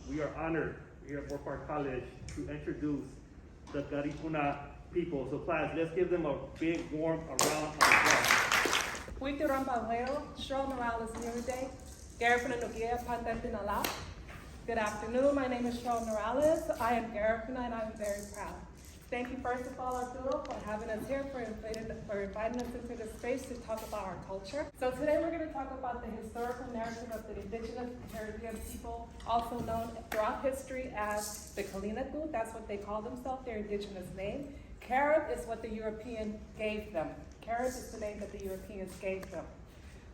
We are honored here at Moorpark College to introduce the Garifuna people. So class, let's give them a big warm round of applause. Cheryl Noralez Garifuna Nogia Pantantinala. Good afternoon, my name is Cheryl Noralez. I am Garifuna and I'm very proud. Thank you first of all, Arturo, for having us here, for inviting us into this space to talk about our culture. So today we're going to talk about the historical narrative of the indigenous Caribbean people, also known throughout history as the Kalinagu. That's what they call themselves, their indigenous name. Carib is what the European gave them. Carib is the name that the Europeans gave them.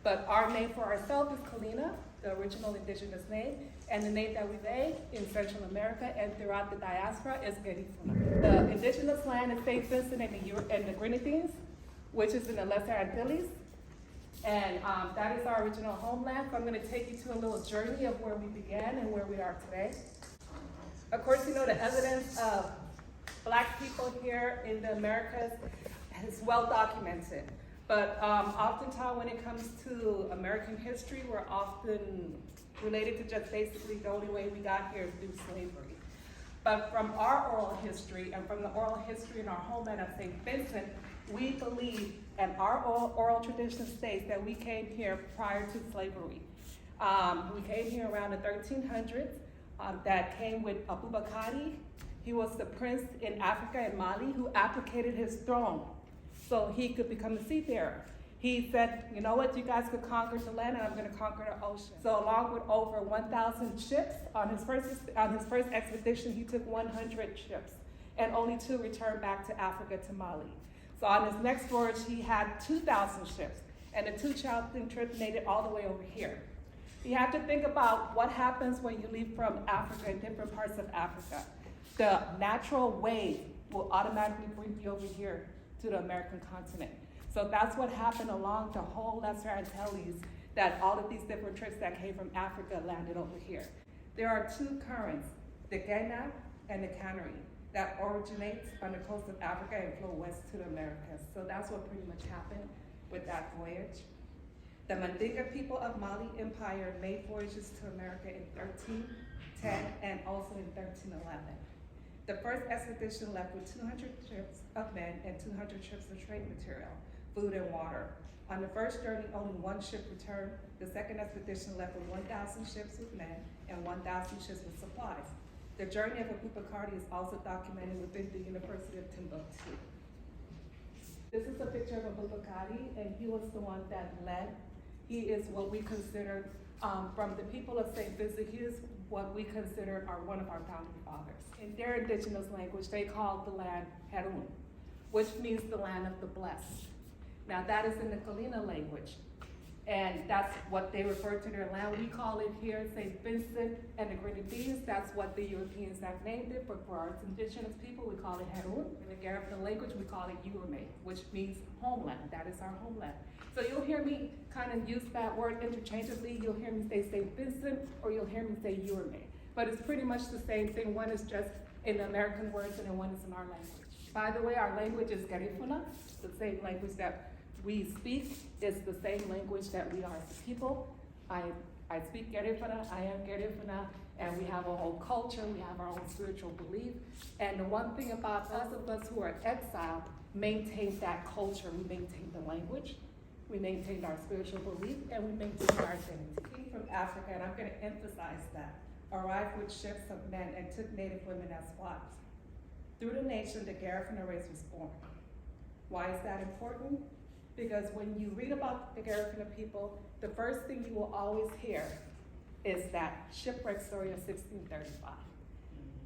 But our name for ourselves is Kalina, the original indigenous name, and the name that we made in Central America and throughout the diaspora is Garifuna. The indigenous land is Saint Vincent and the Grenadines, which is in the Lesser Antilles, and that is our original homeland. So I'm going to take you to a little journey of where we began and where we are today. Of course, you know the evidence of Black people here in the Americas is well documented. But oftentimes when it comes to American history, we're often related to just basically the only way we got here is through slavery. But from our oral history and from the oral history in our homeland of Saint Vincent, we believe, and our oral tradition states, that we came here prior to slavery. We came here around the 1300s. That came with Abubakar. He was the prince in Africa and Mali who abdicated his throne so he could become a seafarer. He said, you know what, you guys could conquer the land and I'm gonna conquer the ocean. So along with over 1,000 ships, on his first expedition, he took 100 ships and only 2 returned back to Africa, to Mali. So on his next voyage, he had 2,000 ships and the 2 challenging trips made it all the way over here. You have to think about what happens when you leave from Africa in different parts of Africa. The natural wave will automatically bring you over here to the American continent. So that's what happened along the whole Lesser Antilles, that all of these different trips that came from Africa landed over here. There are 2 currents, the Garinagu and the Canary, that originates on the coast of Africa and flow west to the Americas. So that's what pretty much happened with that voyage. The Mandinka people of Mali Empire made voyages to America in 1310 and also in 1311. The first expedition left with 200 ships of men and 200 ships of trade material, food and water. On the first journey, only 1 ship returned. The second expedition left with 1,000 ships with men and 1,000 ships with supplies. The journey of Abubakar is also documented within the University of Timbuktu. This is a picture of Abubakar, and he was the one that led. He is what we consider, from the people of Saint Vincent, he is what we consider one of our founding fathers. In their indigenous language, they call the land Herun, which means the land of the blessed. Now that is in the Kalina language, and that's what they refer to their land. We call it here Saint Vincent and the Grenadines. That's what the Europeans have named it, but for our indigenous people, we call it Herun. In the Garifuna language, we call it Yurme, which means homeland. That is our homeland. So you'll hear me kind of use that word interchangeably. You'll hear me say Saint Vincent, or you'll hear me say Yurme. But it's pretty much the same thing. One is just in the American words, and then one is in our language. By the way, our language is Garifuna, the same language that we speak is the same language that we are as people. I speak Garifuna, I am Garifuna, and we have a whole culture, we have our own spiritual belief. And the one thing about us of us who are exiled, maintain that culture. We maintain the language, we maintain our spiritual belief, and we maintain our identity. From Africa, and I'm going to emphasize that, arrived with ships of men and took native women as wives. Through the nation, the Garifuna race was born. Why is that important? Because when you read about the Garifuna people, the first thing you will always hear is that shipwreck story of 1635.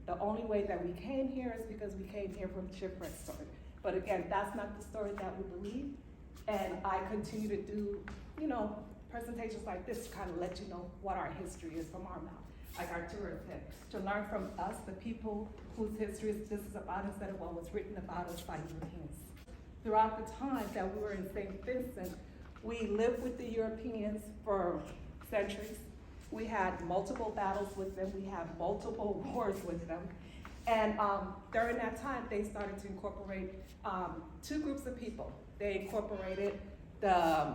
The only way that we came here is because we came here from shipwreck story. But again, that's not the story that we believe. And I continue to do, presentations like this to kind of let you know what our history is from our mouth. Like Arturo said, to learn from us, the people whose history this is about, instead of what was written about us by Europeans. Throughout the time that we were in Saint Vincent, we lived with the Europeans for centuries. We had multiple battles with them. We had multiple wars with them. And during that time, they started to incorporate 2 groups of people. They incorporated the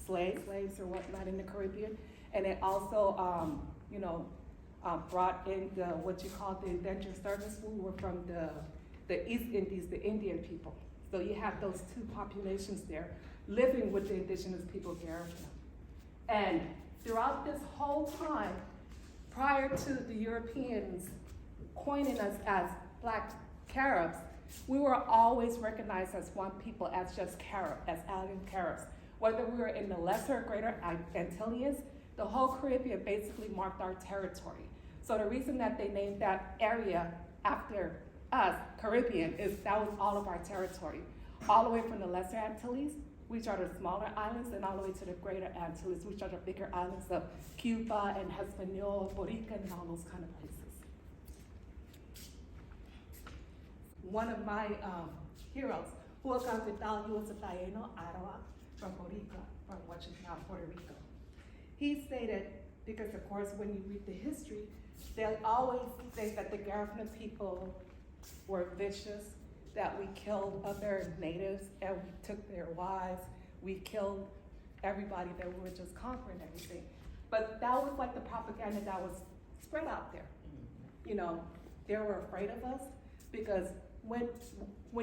slaves or whatnot in the Caribbean, and they also, brought in what you call the indentured servants, who were from the East Indies, the Indian people. So you have those two populations there living with the indigenous people of Garifuna. And throughout this whole time, prior to the Europeans coining us as Black Caribs, we were always recognized as one people, as just Carib, as alien Caribs. Whether we were in the Lesser and Greater Antilles, the whole Caribbean basically marked our territory. So the reason that they named that area after us, Caribbean, is that was all of our territory. All the way from the Lesser Antilles, which are the smaller islands, and all the way to the Greater Antilles, which are the bigger islands of Cuba and Hispaniola, Borica, and all those kind of places. One of my heroes, Roatan Bay Islands, he was a Taino Arawak from Borica, from what is now Puerto Rico. He stated, because of course when you read the history, they always say that the Garifuna people were vicious, that we killed other natives and we took their wives, we killed everybody, that we were just conquering everything. But that was like the propaganda that was spread out there. You know, they were afraid of us because when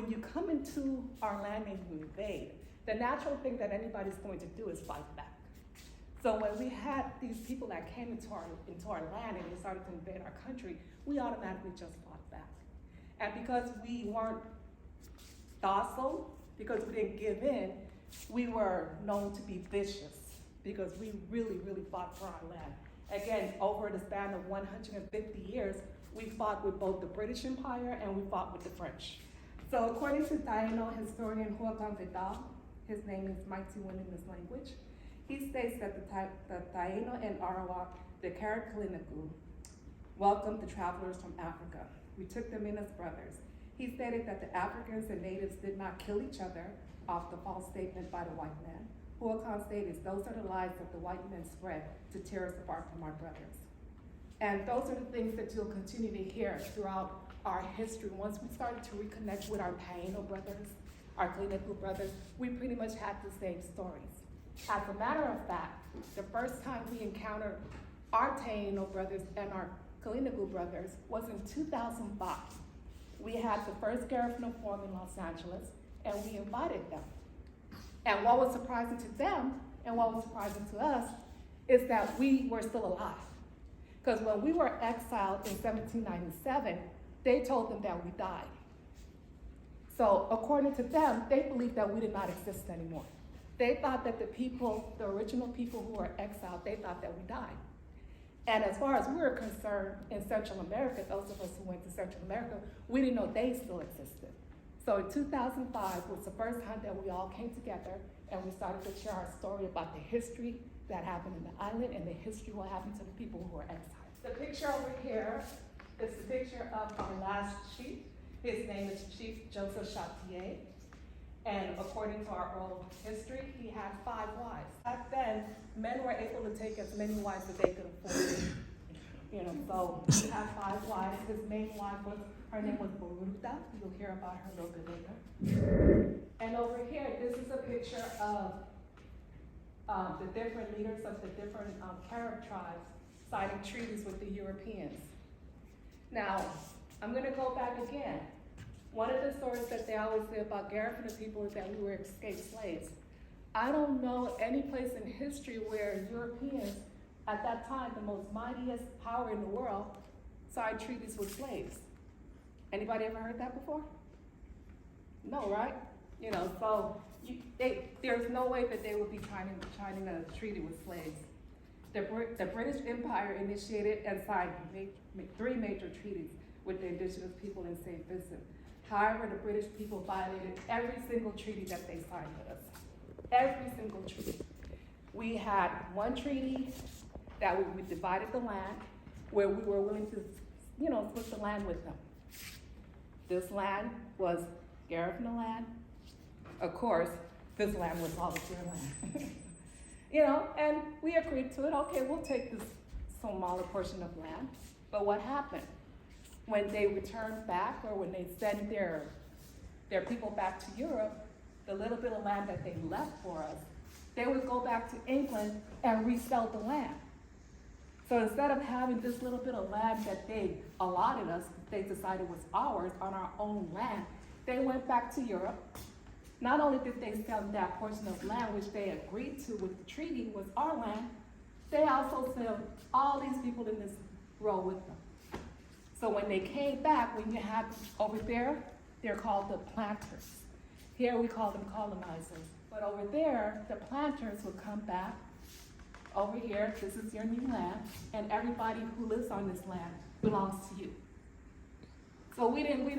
you come into our land and you invade, the natural thing that anybody's going to do is fight back. So when we had these people that came into our land and they started to invade our country, we automatically just fought back. And because we weren't docile, because we didn't give in, we were known to be vicious because we really, really fought for our land. Again, over the span of 150 years, we fought with both the British Empire and we fought with the French. So according to Taino historian Roatan Bay Islands, his name is Mighty One in this language, he states that the Taino and Arawak, the Kalinagu, welcomed the travelers from Africa. We took them in as brothers. He stated that the Africans and natives did not kill each other off the false statement by the white man. Roatan stated, those are the lies that the white men spread to tear us apart from our brothers. And those are the things that you'll continue to hear throughout our history. Once we started to reconnect with our Taino brothers, our Kalinagu brothers, we pretty much had the same stories. As a matter of fact, the first time we encountered our Taino brothers and our Kalinagu brothers was in 2005. We had the first Garifuna forum in Los Angeles, and we invited them. And what was surprising to them, and what was surprising to us, is that we were still alive. Because when we were exiled in 1797, they told them that we died. So according to them, they believed that we did not exist anymore. They thought that the people, the original people who were exiled, they thought that we died. And as far as we were concerned in Central America, those of us who went to Central America, we didn't know they still existed. So in 2005 was the first time that we all came together and we started to share our story about the history that happened in the island and the history what happened to the people who were exiled. The picture over here is the picture of our last chief. His name is Chief Joseph Chartier. And according to our oral history, he had 5 wives. Back then, men were able to take as many wives as they could afford. So he had 5 wives. His main wife her name was Boruta. You'll hear about her a little bit later. And over here, this is a picture of the different leaders of the different Carib tribes signing treaties with the Europeans. Now, I'm gonna go back again. One of the stories that they always say about Garifuna people is that we were escaped slaves. I don't know any place in history where Europeans, at that time, the most mightiest power in the world, signed treaties with slaves. Anybody ever heard that before? No, right? So there's no way that they would be signing a treaty with slaves. The British Empire initiated and signed 3 major treaties with the indigenous people in Saint Vincent. However, the British people violated every single treaty that they signed with us. Every single treaty. We had one treaty that we divided the land, where we were willing to, split the land with them. This land was Garifuna land. Of course, this land was all of their land. And we agreed to it. Okay, we'll take this smaller portion of land. But what happened? When they returned back, or when they sent their people back to Europe, the little bit of land that they left for us, they would go back to England and resell the land. So instead of having this little bit of land that they allotted us, they decided was ours on our own land, they went back to Europe. Not only did they sell that portion of land which they agreed to with the treaty was our land, they also sold all these people in this row with them. So when they came back, when you had over there, they're called the planters. Here we call them colonizers. But over there, the planters would come back. Over here, this is your new land, and everybody who lives on this land belongs to you. So we didn't, we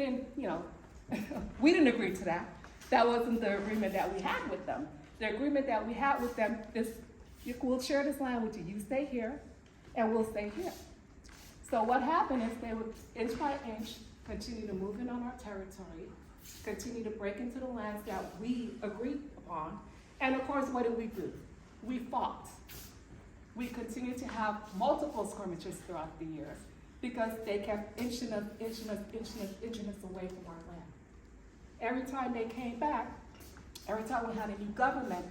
didn't agree to that. That wasn't the agreement that we had with them. The agreement that we had with them is, we'll share this land with you. You stay here, and we'll stay here. So what happened is they would, inch by inch, continue to move in on our territory, continue to break into the lands that we agreed upon. And of course, what did we do? We fought. We continued to have multiple skirmishes throughout the years because they kept inching us away from our land. Every time they came back, every time we had a new government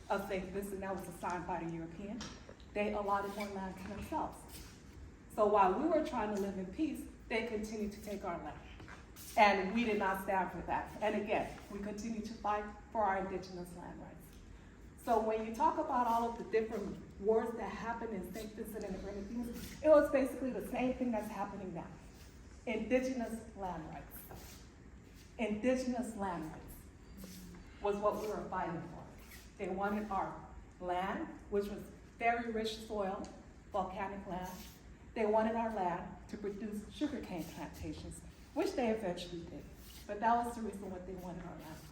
of Saint Vincent that was assigned by the European, they allotted more land to themselves. So while we were trying to live in peace, they continued to take our land. And we did not stand for that. And again, we continue to fight for our indigenous land rights. So when you talk about all of the different wars that happened in Saint Vincent and the Grenadines, it was basically the same thing that's happening now. Indigenous land rights. Indigenous land rights was what we were fighting for. They wanted our land, which was very rich soil, volcanic land. They wanted our land to produce sugarcane plantations, which they eventually did. But that was the reason what they wanted our land for.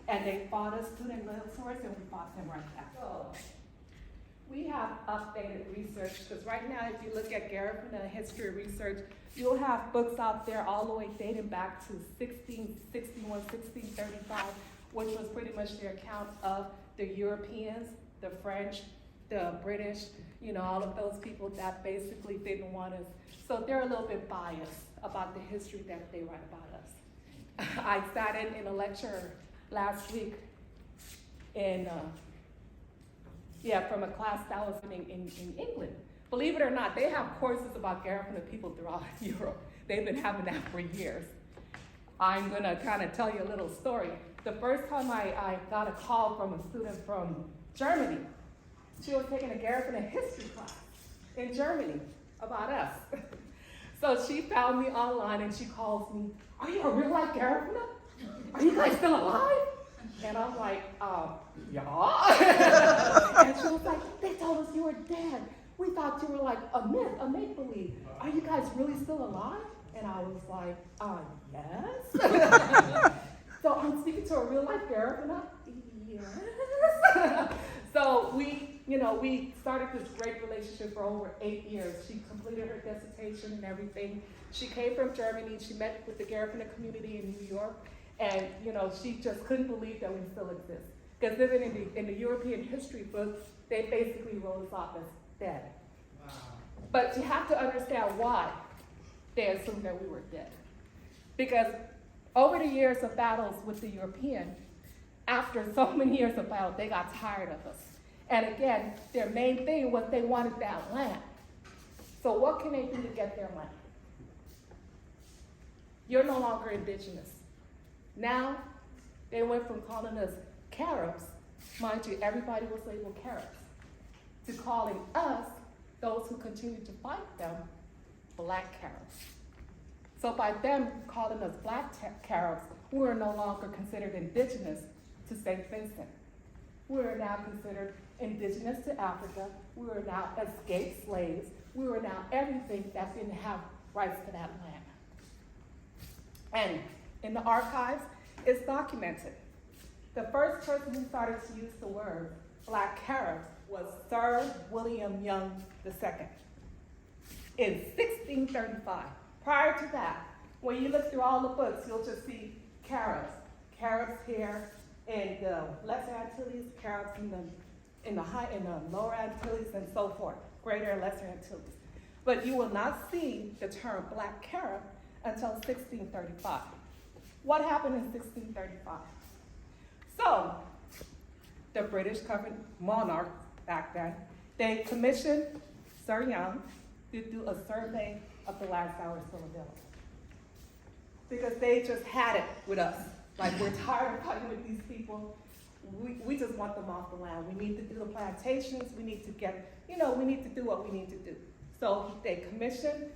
And they fought us to their little swords, and we fought them right back. So we have updated research, because right now, if you look at Garifuna history research, you'll have books out there all the way dating back to 1661, 1635, which was pretty much their account of the Europeans, the French, the British, all of those people that basically didn't want us. So they're a little bit biased about the history that they write about us. I sat in a lecture last week from a class that was in England. Believe it or not, they have courses about Garifuna people throughout Europe. They've been having that for years. I'm gonna kind of tell you a little story. The first time I got a call from a student from Germany, she was taking a Garifuna history class in Germany about us. So she found me online and she calls me, "Are you a real life Garifuna? Are you guys still alive?" And I'm like, yeah. And she was like, "They told us you were dead. We thought you were like a myth, a make-believe. Are you guys really still alive?" And I was like, yes. So I'm speaking to a real life Garifuna? Yes. So we started this great relationship for over 8 years. She completed her dissertation and everything. She came from Germany. She met with the Garifuna community in New York. And, she just couldn't believe that we still exist. Because even in the European history books, they basically wrote us off as dead. Wow. But you have to understand why they assumed that we were dead. Because over the years of battles with the European, after so many years of battle, they got tired of us. And again, their main thing was they wanted that land. So what can they do to get their land? You're no longer indigenous. Now, they went from calling us Caribs, mind you, everybody was labeled Caribs, to calling us, those who continued to fight them, Black Caribs. So by them calling us Black Caribs, we were no longer considered indigenous to Saint Vincent. We were now considered indigenous to Africa. We were now escaped slaves. We were now everything that didn't have rights to that land. And in the archives, it's documented. The first person who started to use the word Black Carib was Sir William Young II in 1635. Prior to that, when you look through all the books, you'll just see Caribs. Caribs here in the Lesser Antilles, Caribs in the Lower Antilles, and so forth, Greater and Lesser Antilles. But you will not see the term Black Carib until 1635. What happened in 1635? So, the British monarch back then, they commissioned Sir Young to do a survey of the last hour still available. Because they just had it with us. Like, we're tired of fighting with these people. We just want them off the land. We need to do the plantations. We need to get, we need to do what we need to do. So they commissioned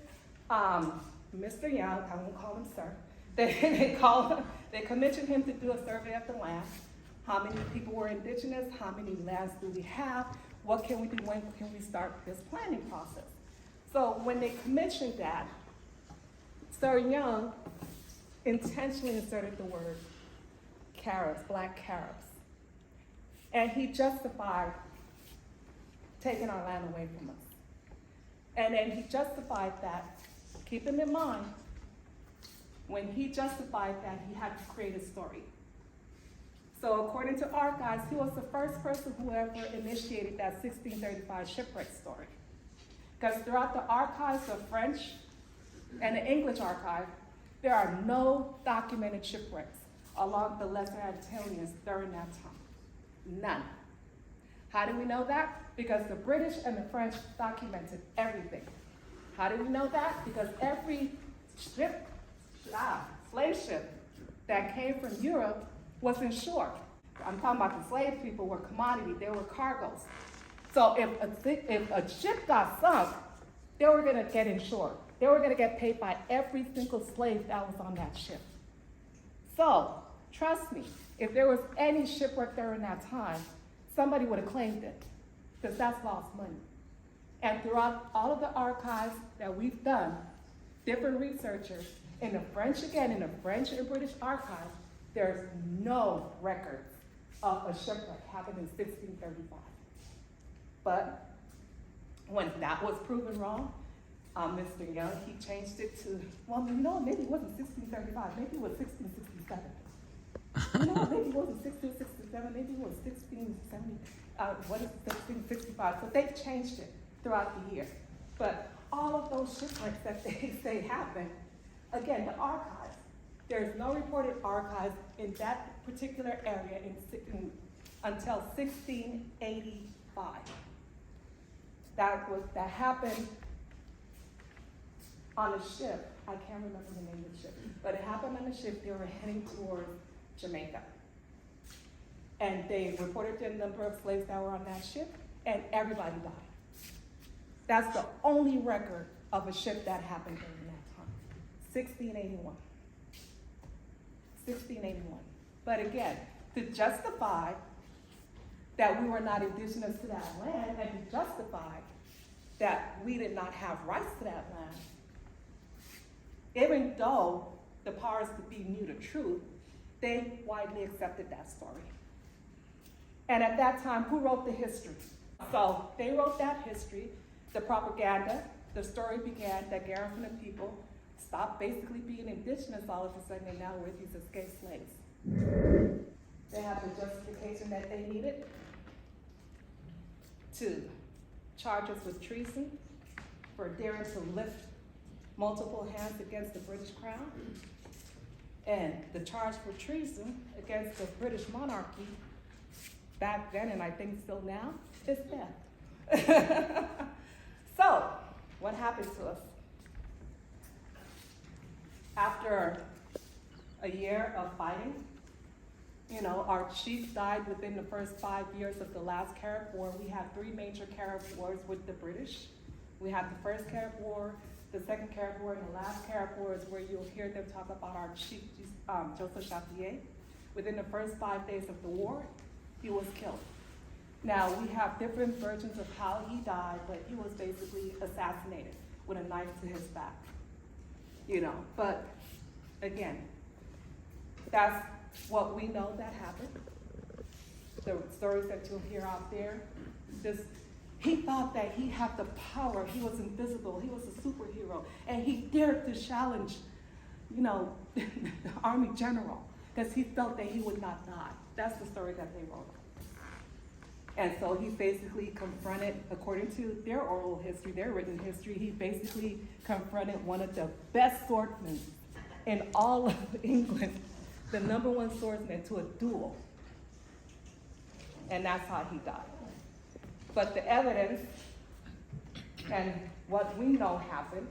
Mr. Young, I won't call him sir. They commissioned him to do a survey of the land. How many people were indigenous? How many lands do we have? What can we do? When can we start this planning process? So when they commissioned that, Sir Young intentionally inserted the word Caribs, black Caribs. And he justified taking our land away from us. And then he justified that, keep him in mind, when he justified that, he had to create a story. So according to archives, he was the first person who ever initiated that 1635 shipwreck story. Because throughout the archives of French and the English archive, there are no documented shipwrecks along the Lesser Antilles during that time. None. How do we know that? Because the British and the French documented everything. How do we know that? Because every ship, slave ship that came from Europe was insured. I'm talking about the slave people were commodity, they were cargoes. So if a ship got sunk, they were gonna get insured. They were gonna get paid by every single slave that was on that ship. So, trust me, if there was any shipwreck during that time, somebody would have claimed it, because that's lost money. And throughout all of the archives that we've done, different researchers, in the French and British archives, there's no record of a shipwreck happened in 1635. But when that was proven wrong, Mr. Young, he changed it to, maybe it wasn't 1635, maybe it was 1667. Maybe it wasn't 1667, maybe it was 1670, 1665. So they changed it throughout the year. But all of those shipwrecks that they say happened, again, the archives, there's no reported archives in that particular area until 1685. That happened on a ship. I can't remember the name of the ship, but it happened on a ship. They were heading toward Jamaica. And they reported the number of slaves that were on that ship, and everybody died. That's the only record of a ship that happened during that time. 1681. 1681. But again, to justify that we were not indigenous to that land, and to justify that we did not have rights to that land, even though the powers to be knew the truth, they widely accepted that story. And at that time, who wrote the history? So they wrote that history, the propaganda, the story began that Garifuna people stopped basically being indigenous all of a sudden, and now we're these escaped slaves. They have the justification that they needed to charge us with treason for daring to lift multiple hands against the British crown. And the charge for treason against the British monarchy back then, and I think still now, is death. So, what happened to us? After a year of fighting, our chief died within the first 5 years of the last Carib War. We had 3 major Carib Wars with the British. We had the first Carib War, the second Carib War, and the last Carib War is where you'll hear them talk about our chief, Joseph Chapelier. Within the first 5 days of the war, he was killed. Now, we have different versions of how he died, but he was basically assassinated with a knife to his back. But again, that's what we know that happened. The stories that you'll hear out there, he thought that he had the power, he was invisible, he was a superhero, and he dared to challenge, the army general, because he felt that he would not die. That's the story that they wrote. And so he basically confronted, according to their oral history, their written history, he basically confronted one of the best swordsmen in all of England, the #1 swordsman, to a duel. And that's how he died. But the evidence, and what we know happened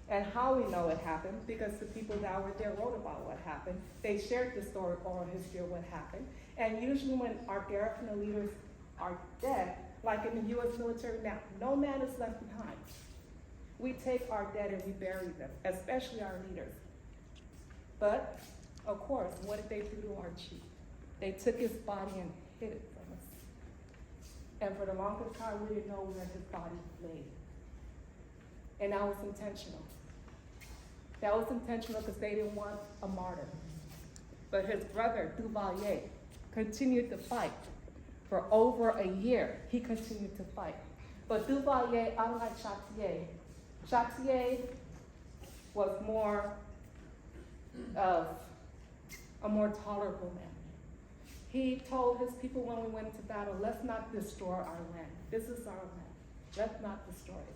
and how we know it happened, because the people that were there wrote about what happened. They shared the story, oral history of what happened. And usually when our Garifuna leaders are dead, like in the US military now, no man is left behind. We take our dead and we bury them, especially our leaders. But, of course, what did they do to our chief? They took his body and hid it from us. And for the longest time, we didn't know where his body lay. And that was intentional. That was intentional because they didn't want a martyr. But his brother, Duvalier, continued to fight. For over a year, he continued to fight. But Duvalier, unlike Chartier was more of a more tolerable man. He told his people when we went into battle, let's not destroy our land. This is our land. Let's not destroy it.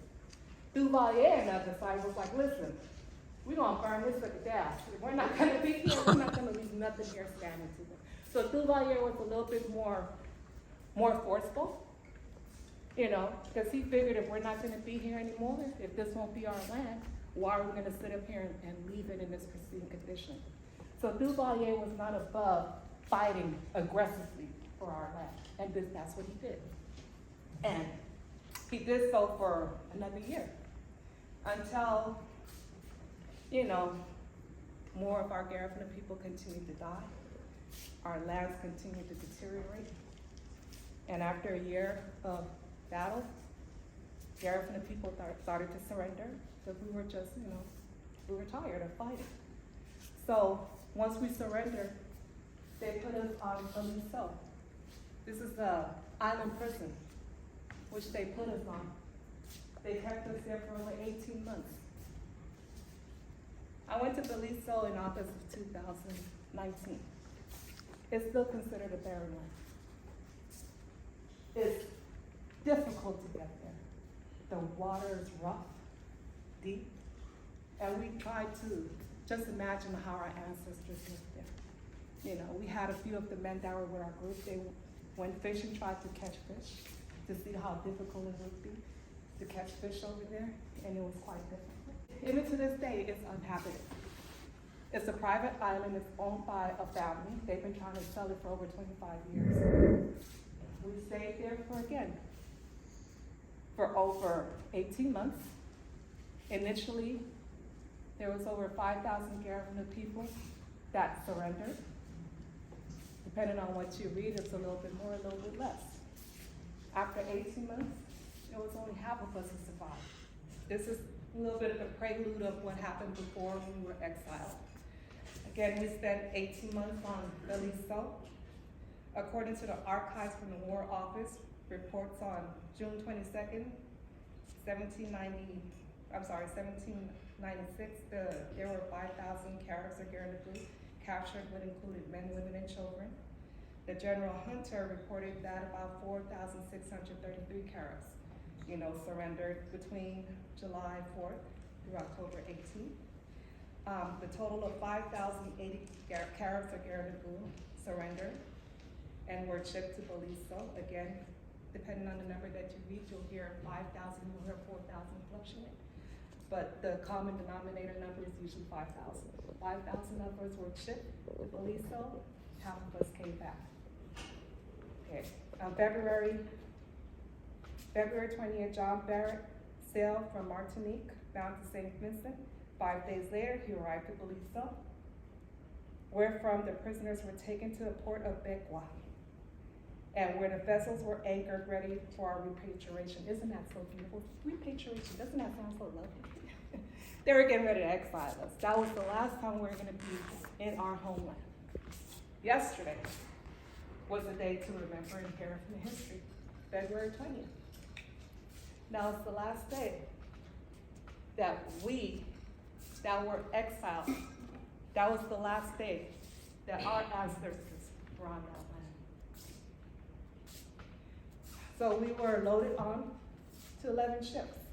Duvalier and other side was like, listen, we're gonna burn this at the gas. We're not gonna be here, we're not gonna leave nothing here standing to them. So Duvalier was a little bit more forceful, because he figured if we're not gonna be here anymore, if this won't be our land, why are we gonna sit up here and leave it in this pristine condition? So Duvalier was not above fighting aggressively for our land, and that's what he did. And he did so for another year, until, more of our Garifuna people continued to die, our lands continued to deteriorate, and after a year of battle, Garifuna people started to surrender, because we were just, we were tired of fighting. So once we surrendered, they put us on Aliso. This is the island prison, which they put us on. They kept us there for over 18 months. I went to Beliso in August of 2019. It's still considered a barren land. It's difficult to get there. The water is rough, deep, and we tried to just imagine how our ancestors lived there. We had a few of the men that were with our group. They went fishing, tried to catch fish to see how difficult it would be to catch fish over there, and it was quite difficult. Even to this day, it's uninhabited. It's a private island. It's owned by a family. They've been trying to sell it for over 25 years. We stayed there for over 18 months. Initially, there was over 5,000 Garifuna people that surrendered. Depending on what you read, it's a little bit more, a little bit less. After 18 months, there was only half of us who survived. This is a little bit of a prelude of what happened before we were exiled. Again, we spent 18 months on Beliso. According to the archives from the War Office, reports on June 22nd, 1796, there were 5,000 Caribs or Garinagu captured, which included men, women, and children. The General Hunter reported that about 4,633 Caribs, surrendered between July 4th through October 18th. The total of 5,080 Caribs or Garinagu surrendered and were shipped to Beliso. Again, depending on the number that you read, you'll hear 5,000, you'll hear 4,000 fluctuate. But the common denominator number is usually 5,000. 5,000 of us were shipped to Beliso, half of us came back. Okay, on February 20th, John Barrett sailed from Martinique bound to Saint Vincent. 5 days later, he arrived at Beliso, wherefrom the prisoners were taken to the port of Begua, and where the vessels were anchored ready for our repatriation. Isn't that so beautiful? Repatriation, doesn't that sound so lovely? They were getting ready to exile us. That was the last time we were gonna be in our homeland. Yesterday was a day to remember in Garifuna history, February 20th. Now it's the last day that we that were exiled, that was the last day that our ancestors were on that land. So we were loaded on to 11 ships.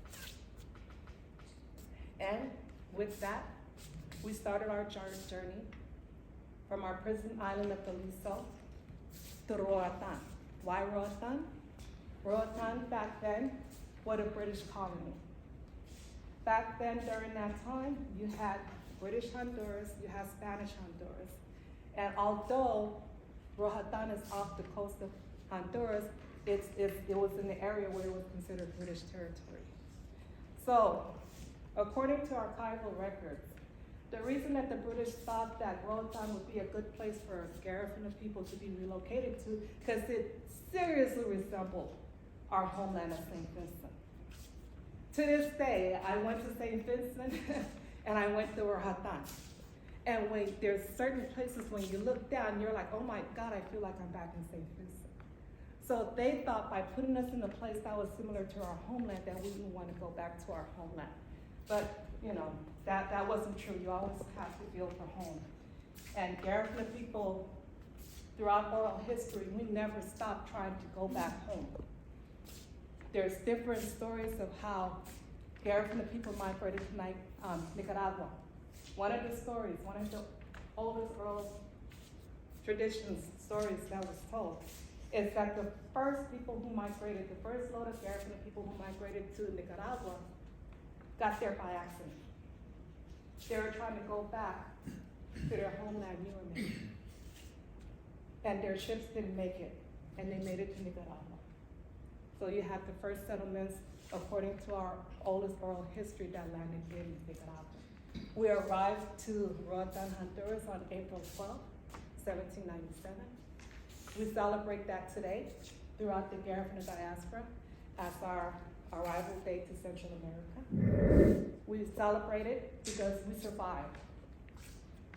And with that, we started our journey from our prison island of Beliso to Roatan. Why Roatan? Roatan back then was a British colony. back then during that time, you had British Honduras, you had Spanish Honduras. And although Roatan is off the coast of Honduras, it was in the area where it was considered British territory. So, according to archival records, the reason that the British thought that Roatan would be a good place for Garifuna people to be relocated to, because it seriously resembled our homeland of Saint Vincent. To this day, I went to Saint Vincent and I went to Roatan. And when there's certain places when you look down, you're like, oh my God, I feel like I'm back in Saint Vincent. So they thought by putting us in a place that was similar to our homeland that we didn't want to go back to our homeland. But you know, that wasn't true. You always have to feel for home. And Garifuna people, throughout oral history, we never stopped trying to go back home. There's different stories of how Garifuna people migrated to Nicaragua. One of the stories, one of the oldest oral traditions, stories that was told, is that the first people who migrated, the first load of Garifuna people who migrated to Nicaragua got there by accident. They were trying to go back to their homeland, and their ships didn't make it, and they made it to Nicaragua. So you have the first settlements, according to our oldest oral history, that landed in Nicaragua. We arrived to Roatan, Honduras on April 12, 1797. We celebrate that today throughout the Garifuna diaspora as our arrival day to Central America. We celebrate it because we survived,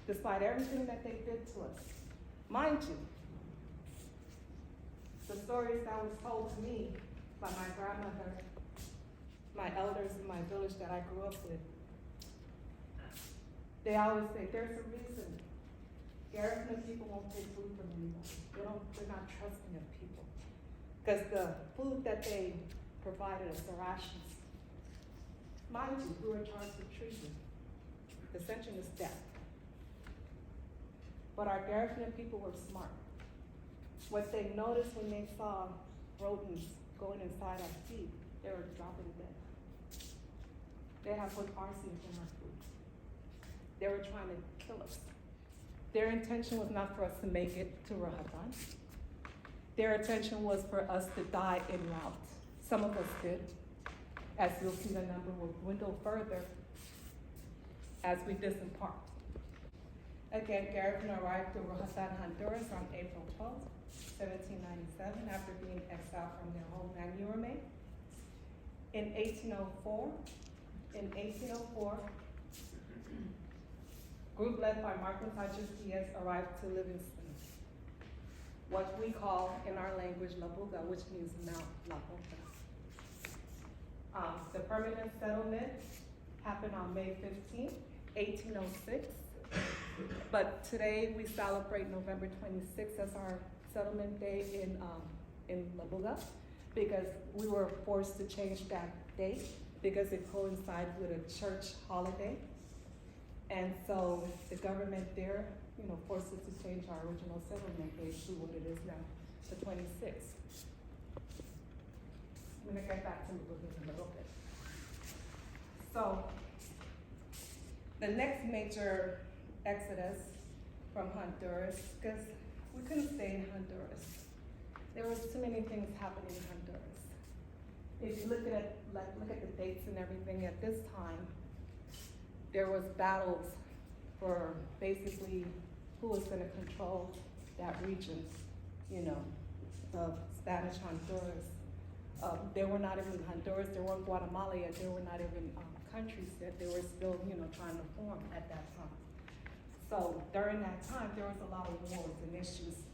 despite everything that they did to us. Mind you, the stories that was told to me by my grandmother, my elders in my village that I grew up with, they always say, there's a reason Garifuna people won't take food from anybody. They're not trusting of people. Because the food that they provided us, the rations, mind you, we were charged with treason. The sentence is death. But our Garifuna people were smart. What they noticed when they saw rodents going inside our feet, they were dropping dead. They had put arsenic in our food. They were trying to kill us. Their intention was not for us to make it to Roatan. Their intention was for us to die en route. Some of us did. As you'll see, the number will dwindle further as we disembarked. Again, Garifuna arrived to Roatan, Honduras on April 12, 1797, after being exiled from their homeland, Urume. In 1804, group led by Marcos Sanchez Diaz arrived to Livingston, what we call in our language La Buga, which means Mount La Buga. The permanent settlement happened on May 15, 1806, but today we celebrate November 26th as our settlement day in La Buga, because we were forced to change that date because it coincided with a church holiday. And so the government there, forced us to change our original settlement date to what it is now, the 26th. I'm gonna get back to the book in a little bit. So the next major exodus from Honduras, because we couldn't stay in Honduras. There was too many things happening in Honduras. If you look at the dates and everything at this time, there was battles for basically who was going to control that region, of Spanish Honduras. They were not even Honduras, they weren't Guatemala yet, they were not even countries that they were still, trying to form at that time. So during that time, there was a lot of wars and issues.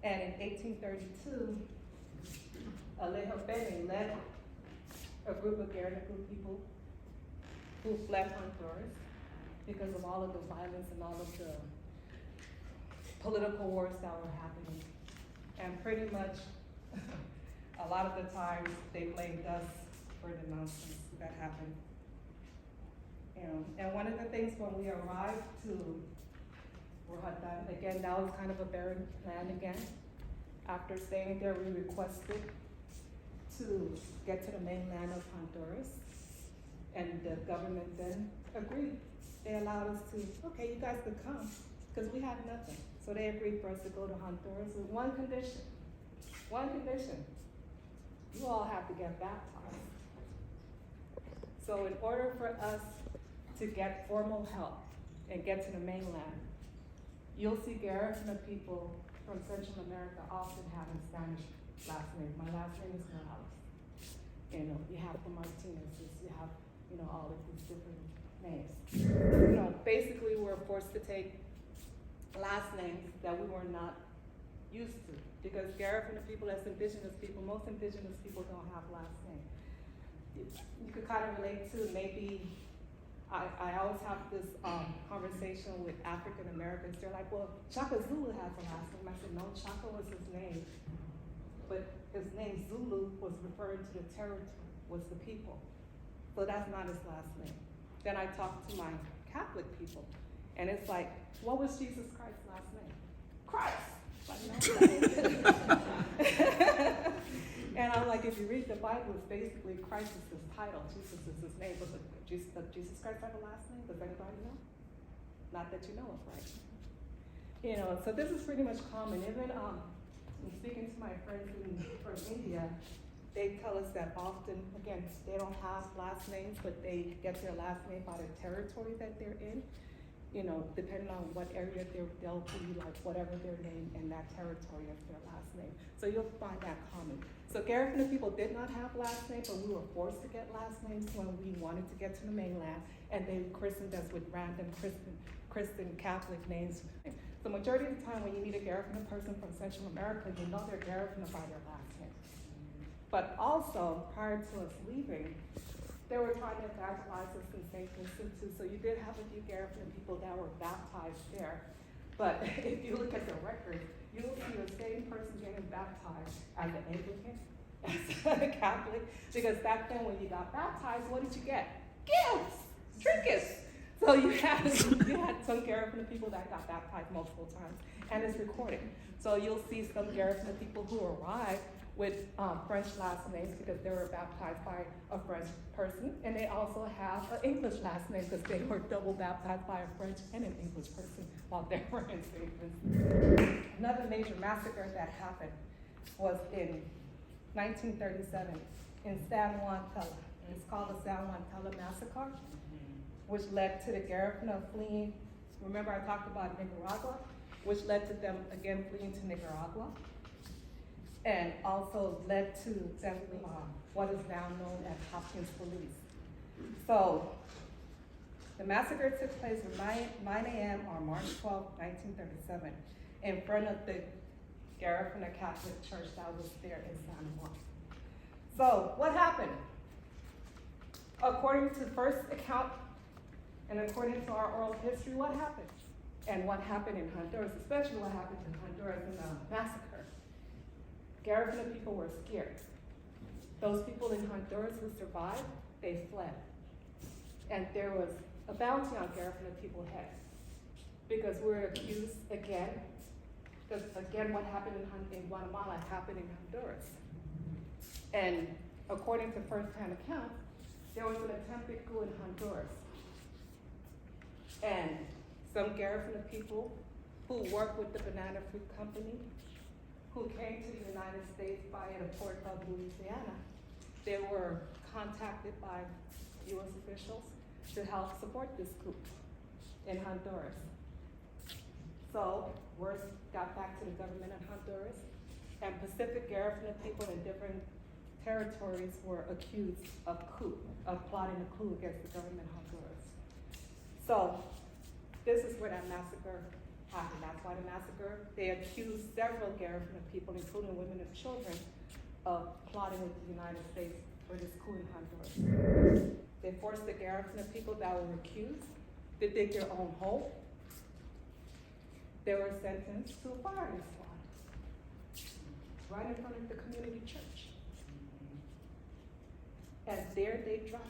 And in 1832, Alejo Bene led a group of Garinagu people who fled Honduras because of all of the violence and all of the political wars that were happening. And pretty much, a lot of the times, they blamed us for the nonsense that happened. And one of the things when we arrived to Roatan, again, that was kind of a barren land again. After staying there, we requested to get to the mainland of Honduras. And the government then agreed. They allowed us to, okay, you guys could come, because we had nothing. So they agreed for us to go to Honduras with one condition. One condition. You all have to get baptized. So in order for us to get formal help and get to the mainland, you'll see Garifuna people from Central America often having Spanish last names. My last name is Noralez. You have the Martinez's, you have, all of these different names. Basically we're forced to take last names that we were not used to. Because Garifuna people, as indigenous people, most indigenous people don't have last names. You could kind of relate to maybe, I always have this conversation with African Americans. They're like, well, Chaka Zulu has a last name. I said, no, Chaka was his name. But his name Zulu was referring to the territory, was the people. So that's not his last name. Then I talked to my Catholic people, and it's like, what was Jesus Christ's last name? Christ! And I'm like, if you read the Bible, it's basically Christ is his title, Jesus is his name. But Jesus Christ have a last name? Does anybody know? Not that you know of, right? So this is pretty much common. Even in speaking to my friends from India, they tell us that often, again, they don't have last names, but they get their last name by the territory that they're in. Depending on what area they'll be, like whatever their name in that territory is their last name. So you'll find that common. So Garifuna people did not have last names, but we were forced to get last names when we wanted to get to the mainland, and they christened us with random Christian Catholic names. The majority of the time when you meet a Garifuna person from Central America, you know they're Garifuna by their last name. But also, prior to us leaving, they were trying to baptize us in Saint Vincent too, so you did have a few Garifuna people that were baptized there. But if you look at the records, you'll see the same person getting baptized as an Anglican, as a Catholic, because back then when you got baptized, what did you get? Gifts, trinkets. So you had some Garifuna people that got baptized multiple times, and it's recorded. So you'll see some Garifuna people who arrived with French last names because they were baptized by a French person, and they also have an English last name because they were double baptized by a French and an English person while they were in Saint Vincent. Another major massacre that happened was in 1937 in San Juan Tela. It's called the San Juan Tela Massacre, which led to the Garifuna fleeing. Remember I talked about Nicaragua, which led to them again fleeing to Nicaragua, and also led to them what is now known as Hopkins Police. So the massacre took place at 9 a.m. on March 12, 1937, in front of the Garifuna Catholic Church that was there in San Juan. So what happened? According to the first account, and according to our oral history, what happened? And what happened in Honduras, especially what happened in Honduras in the massacre. Garifuna people were scared. Those people in Honduras who survived, they fled. And there was a bounty on Garifuna people's heads because we were accused again, because again what happened in Guatemala happened in Honduras. And according to first-hand accounts, there was an attempted coup in Honduras. And some Garifuna people who worked with the Banana Fruit Company, who came to the United States via the port of Louisiana, they were contacted by U.S. officials to help support this coup in Honduras. So word got back to the government in Honduras, and Pacific Garifuna people in different territories were accused of plotting a coup against the government of Honduras. So this is where that massacre happened. That's why the massacre, they accused several Garifuna people, including women and children, of plotting with the United States for this coup in Honduras. They forced the Garifuna people that were accused to dig their own hole. They were sentenced to a firing squad right in front of the community church. And there they dropped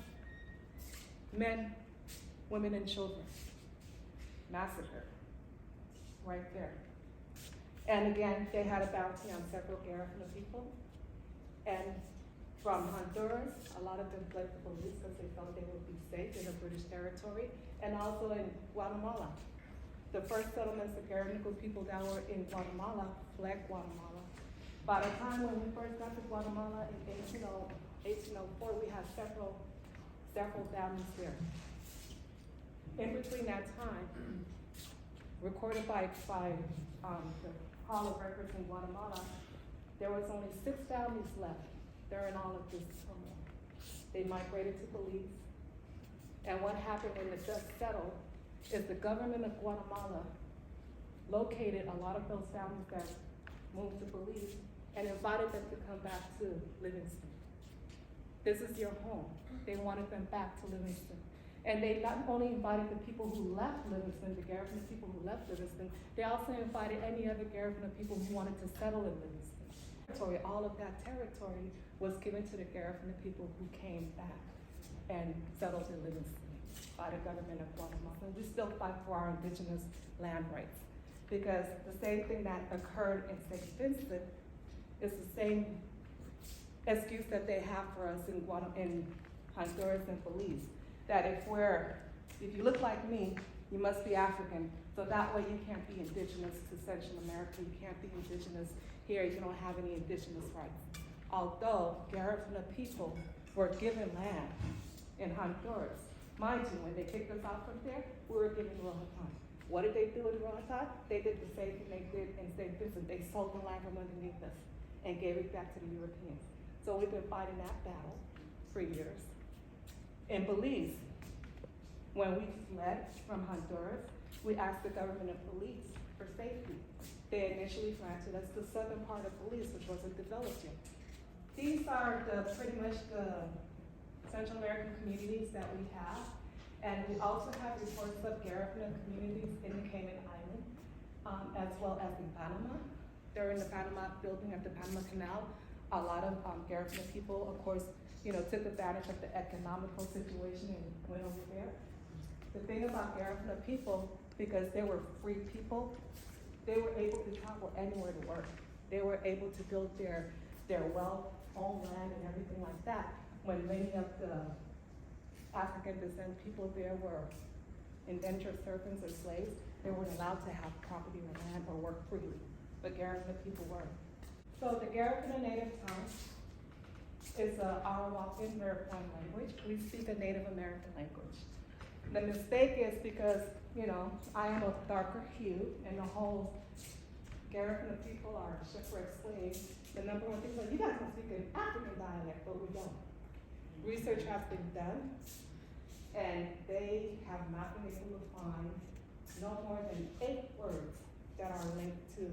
men, women, and children. Massacre, right there. And again, they had a bounty on several Garifuna people. And From Honduras, a lot of them fled the police because they felt they would be safe in the British territory, and also in Guatemala. The first settlements of Garinagu people that were in Guatemala fled Guatemala. By the time when we first got to Guatemala in 1804, we had several families there. In between that time, recorded by the Hall of Records in Guatemala, there was only 6 families left during all of this turmoil. They migrated to Belize, and what happened when the dust settled is the government of Guatemala located a lot of those families that moved to Belize and invited them to come back to Livingston. This is your home. They wanted them back to Livingston. And they not only invited the people who left Livingston, the Garifuna people who left Livingston, they also invited any other Garifuna people who wanted to settle in Livingston. All of that territory was given to the Garifuna people who came back and settled in Livingston by the government of Guatemala. And we still fight for our indigenous land rights, because the same thing that occurred in Saint Vincent is the same excuse that they have for us in Honduras and Belize. That if you look like me, you must be African, so that way you can't be indigenous to Central America, you can't be indigenous here, you don't have any indigenous rights. Although Garifuna people were given land in Honduras. Mind you, when they kicked us out from there, we were given Roatan. What did they do in Roatan? They did the same thing they did in Saint Vincent. They sold the land from underneath us and gave it back to the Europeans. So we've been fighting that battle for years. In Belize, when we fled from Honduras, we asked the government of Belize for safety. They initially granted us the southern part of Belize, which wasn't developed yet. These are pretty much the Central American communities that we have. And we also have reports of Garifuna communities in the Cayman Islands, as well as in Panama. During the Panama building of the Panama Canal, a lot of Garifuna people, of course, took advantage of the economical situation and went over there. The thing about Garifuna people, because they were free people, they were able to travel anywhere to work. They were able to build their wealth, own land, and everything like that. When many of the African descent people there were indentured servants or slaves, they weren't allowed to have property or land or work freely. But Garifuna people were. So the Garifuna native tongue is an Arawak and Kalina language. We speak a Native American language. The mistake is because, I am of darker hue, and the whole Garifuna people are shipwreck slaves. The number one thing is, you guys can speak an African dialect, but we don't. Research has been done, and they have not been able to find no more than 8 words that are linked to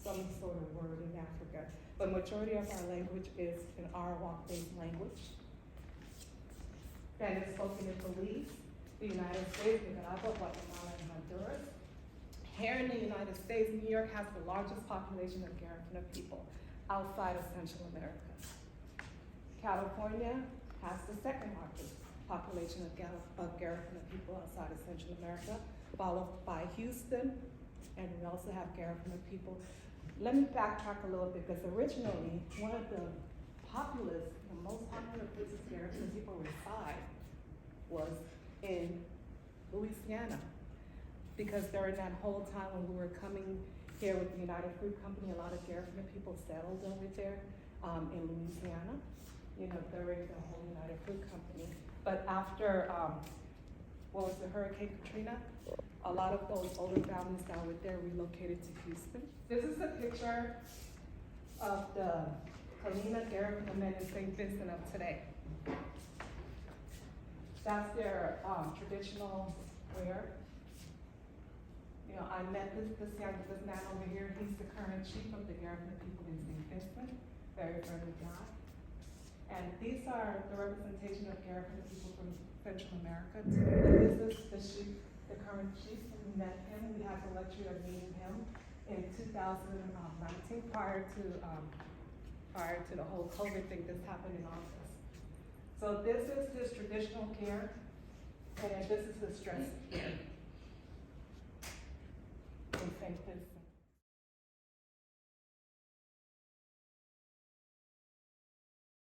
some sort of word in Africa. The majority of our language is an Arawak-based language. And it's spoken in Belize, the United States, Nicaragua, Guatemala, and Honduras. Here in the United States, New York has the largest population of Garifuna people outside of Central America. California has the second largest population of Garifuna people outside of Central America, followed by Houston, and we also have Garifuna people. Let me backtrack a little bit, because originally, one of the most popular places Garifuna people reside was in Louisiana. Because during that whole time when we were coming here with the United Fruit Company, a lot of Garifuna people settled over there in Louisiana, during the whole United Fruit Company. But after, Hurricane Katrina, a lot of those older families that were there relocated to Houston. This is a picture of the Kalina Garifuna men in Saint Vincent of today. That's their traditional wear. I met this man over here. He's the current chief of the Garifuna people in Saint Vincent, very friendly guy. And these are the representation of Garifuna people from Central America. This is the current chief. We met him. We had the luxury of meeting him in 2019, prior to the whole COVID thing that's happened in August. So this is his traditional gear, and this is his dress gear in Saint Vincent.